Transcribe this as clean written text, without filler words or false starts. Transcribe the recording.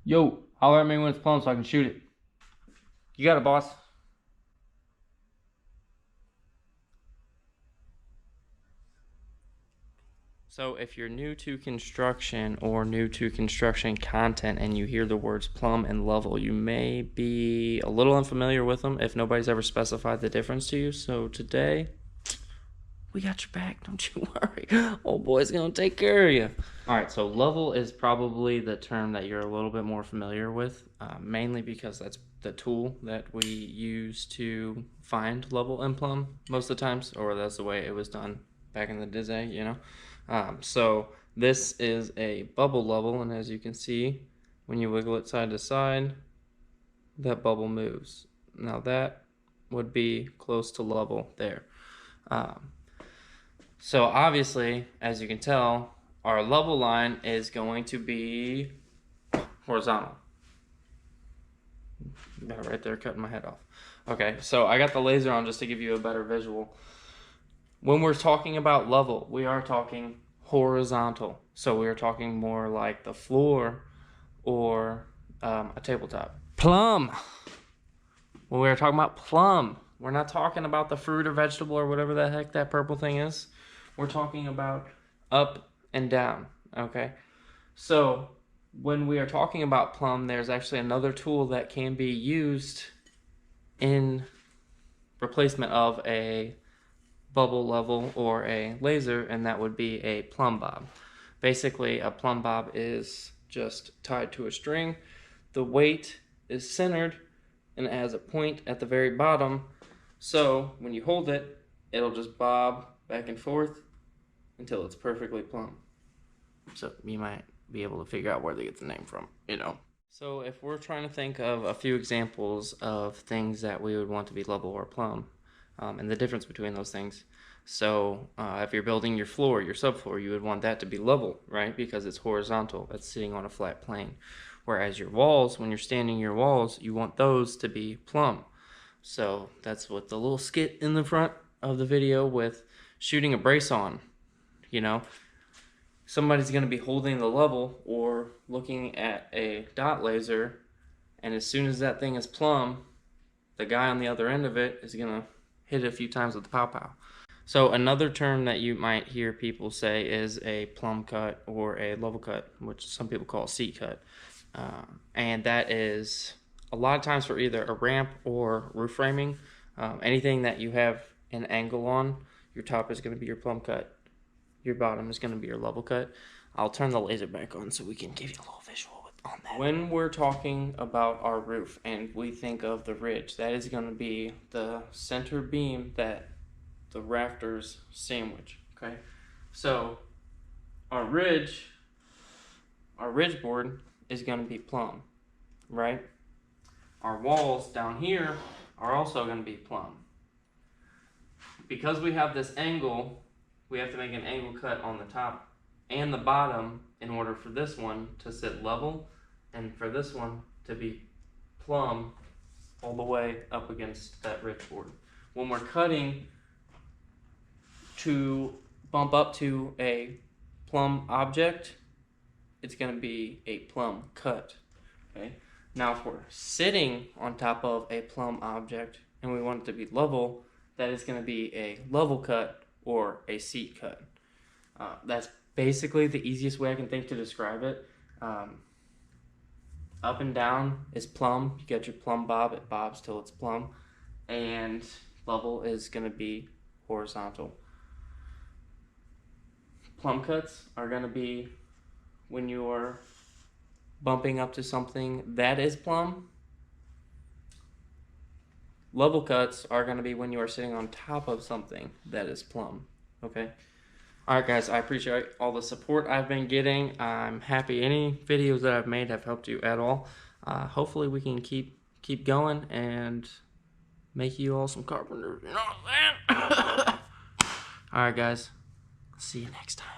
Yo, holler at me when it's plumb so I can shoot it. You got it, boss. So if you're new to construction or new to construction content and you hear the words plumb and level, you may be a little unfamiliar with them if nobody's ever specified the difference to you. So today, we got your back, don't you worry. Old boy's gonna take care of you. All right, so level is probably the term that you're a little bit more familiar with, mainly because that's the tool that we use to find level and plumb most of the times, or that's the way it was done back in the day, you know. So this is a bubble level, and as you can see, when you wiggle it side to side, that bubble moves. Now that would be close to level there. So obviously, as you can tell, our level line is going to be horizontal. Got it right there, cutting my head off. Okay, so I got the laser on just to give you a better visual. When we're talking about level, we are talking horizontal. So we are talking more like the floor or a tabletop. Plumb. When we are talking about plumb, we're not talking about the fruit or vegetable or whatever the heck that purple thing is. We're talking about up and down, okay? So when we are talking about plumb, there's actually another tool that can be used in replacement of a bubble level or a laser, and that would be a plumb bob. Basically, a plumb bob is just tied to a string. The weight is centered and it has a point at the very bottom. So when you hold it, it'll just bob back and forth until it's perfectly plumb. So you might be able to figure out where they get the name from, you know. So if we're trying to think of a few examples of things that we would want to be level or plumb, and the difference between those things. So if you're building your floor, your subfloor, you would want that to be level, right? Because it's horizontal, it's sitting on a flat plane. Whereas your walls, when you're standing your walls, you want those to be plumb. So that's what the little skit in the front of the video with shooting a brace on, you know. Somebody's going to be holding the level or looking at a dot laser, and as soon as that thing is plumb, the guy on the other end of it is going to hit it a few times with the pow-pow. So another term that you might hear people say is a plumb cut or a level cut, which some people call a seat cut. And that is a lot of times for either a ramp or roof framing. Anything that you have an angle on, your top is going to be your plumb cut. Your bottom is going to be your level cut. I'll turn the laser back on so we can give you a little visual on that. When we're talking about our roof and we think of the ridge, that is going to be the center beam that the rafters sandwich, okay? So our ridge board is going to be plumb, right? Our walls down here are also going to be plumb. Because we have this angle, we have to make an angle cut on the top and the bottom in order for this one to sit level and for this one to be plumb all the way up against that ridge board. When we're cutting to bump up to a plumb object, it's going to be a plumb cut, okay? Now if we're sitting on top of a plumb object and we want it to be level, that is going to be a level cut or a seat cut. That's basically the easiest way I can think to describe it. Up and down is plumb. You got your plumb bob, it bobs till it's plumb. And level is going to be horizontal. Plumb cuts are going to be when you're bumping up to something that is plumb. Level cuts are going to be when you are sitting on top of something that is plumb, okay? All right, guys, I appreciate all the support I've been getting. I'm happy any videos that I've made have helped you at all. Hopefully we can keep going and make you all some carpenters, you know what I'm saying? All right, guys, see you next time.